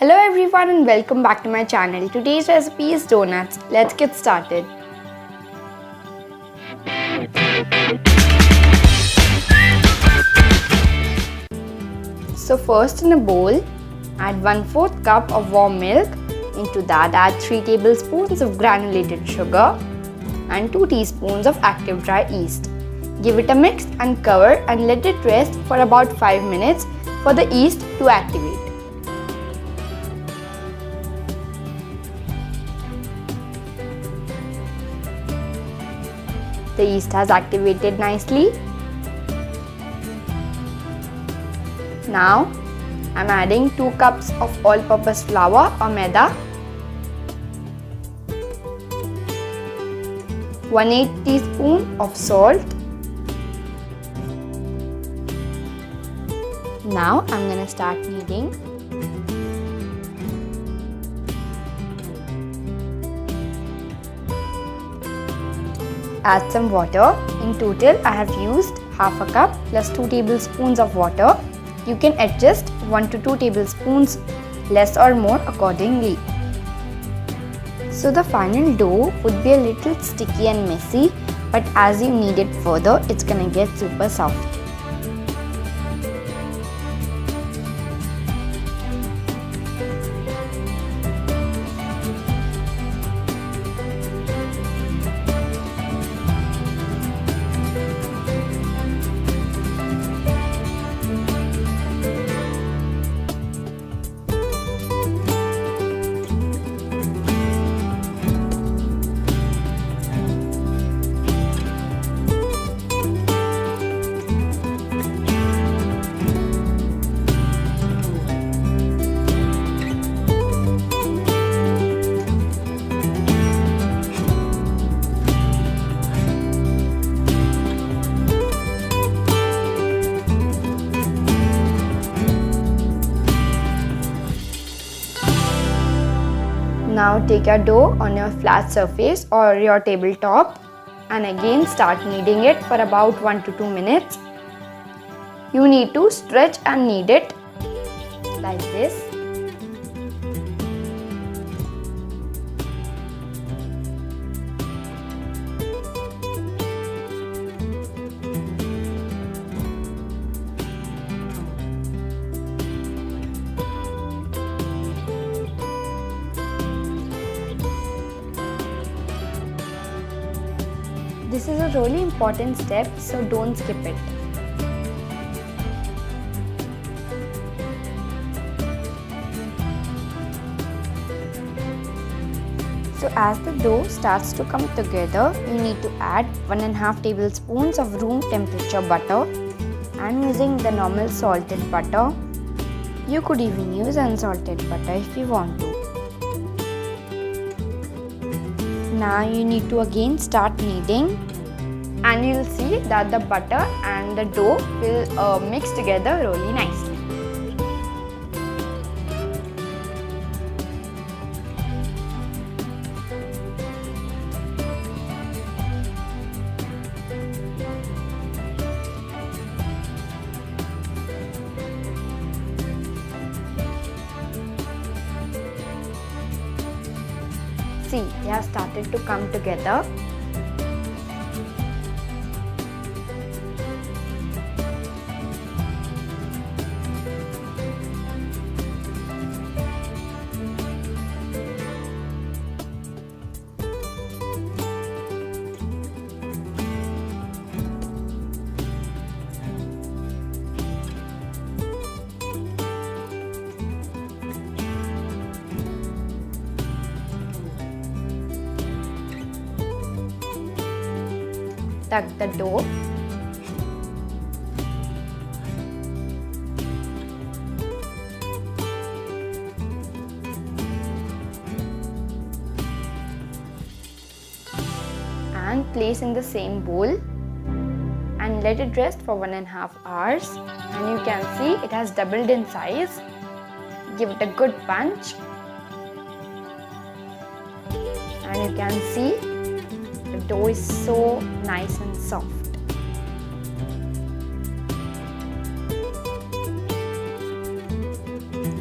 Hello everyone and welcome back to my channel. Today's recipe is donuts. Let's get started. So first, in a bowl, add 1/4 cup of warm milk. Into that add 3 tablespoons of granulated sugar and 2 teaspoons of active dry yeast. Give it a mix and cover and let it rest for about 5 minutes for the yeast to activate. The yeast has activated nicely. Now, I'm adding 2 cups of all-purpose flour or maida, 1/8 teaspoon of salt. Now, I'm going to start kneading. Add some water. In total, I have used half a cup plus 2 tablespoons of water. You can adjust 1 to 2 tablespoons less or more accordingly. So the final dough would be a little sticky and messy, but as you knead it further, it's gonna get super soft. Now take your dough on your flat surface or your tabletop and again start kneading it for about 1 to 2 minutes. You need to stretch and knead it like this. This is a really important step, so don't skip it. So as the dough starts to come together, you need to add 1.5 tablespoons of room temperature butter. I'm using the normal salted butter. You could even use unsalted butter if you want to. Now you need to again start kneading and you'll see that the butter and the dough will mix together really nicely. See, they have started to come together. Tuck the dough. And place in the same bowl and let it rest for 1.5 hours. And you can see it has doubled in size. Give it a good punch. And you can see the dough is so nice and soft.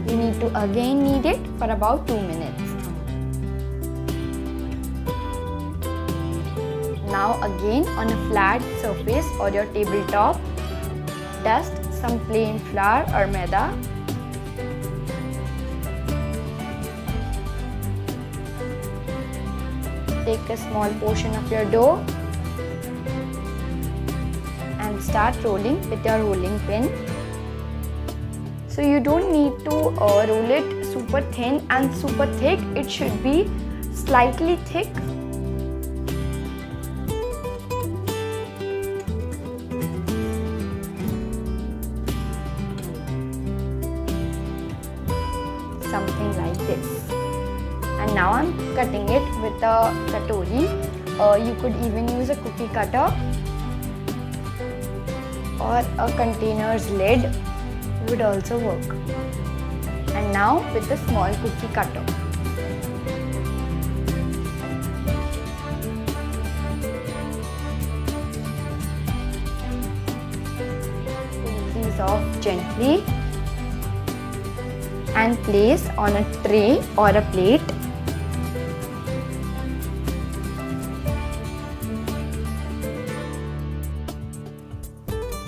You need and to again knead it for about 2 minutes. Now again on a flat surface or your tabletop, dust some plain flour or maida. Take a small portion of your dough and start rolling with your rolling pin. So you don't need to roll it super thin and super thick, it should be slightly thick. Something like this. And now I'm cutting it with a katori. You could even use a cookie cutter or a container's lid would also work. And now with a small cookie cutter. Pull these off gently and place on a tray or a plate.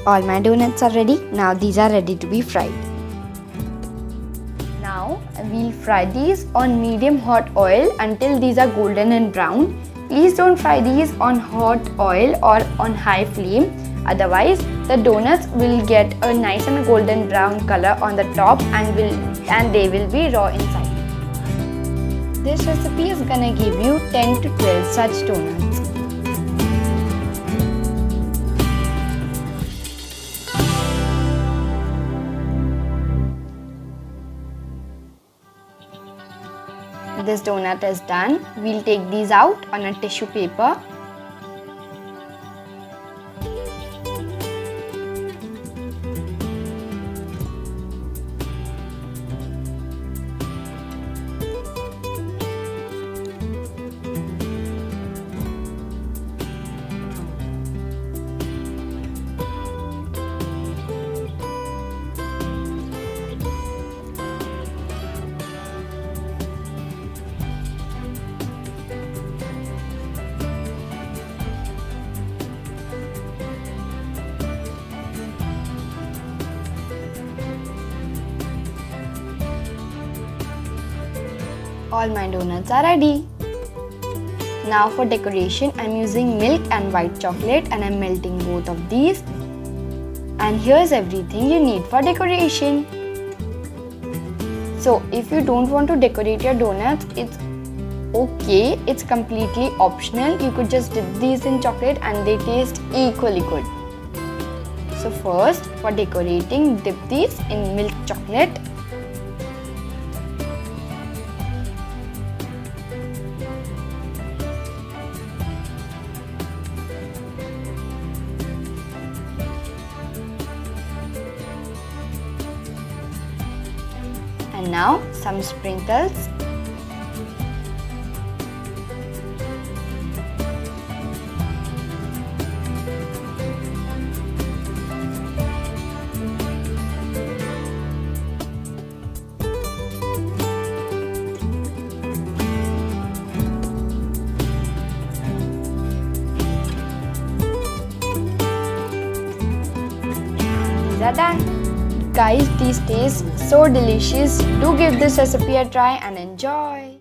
All my donuts are ready. Now these are ready to be fried. Now we'll fry these on medium hot oil until these are golden and brown. Please don't fry these on hot oil or on high flame. Otherwise, the donuts will get a nice and golden brown color on the top and they will be raw inside. This recipe is gonna give you 10 to 12 such donuts. This donut is done. We'll take these out on a tissue paper. All my donuts are ready. Now for decoration, I'm using milk and white chocolate and I'm melting both of these. And here's everything you need for decoration. So if you don't want to decorate your donuts, it's okay. It's completely optional. You could just dip these in chocolate and they taste equally good. So first, for decorating, dip these in milk chocolate. And now some sprinkles. These are done. Guys, these taste so delicious. Do give this recipe a try and enjoy.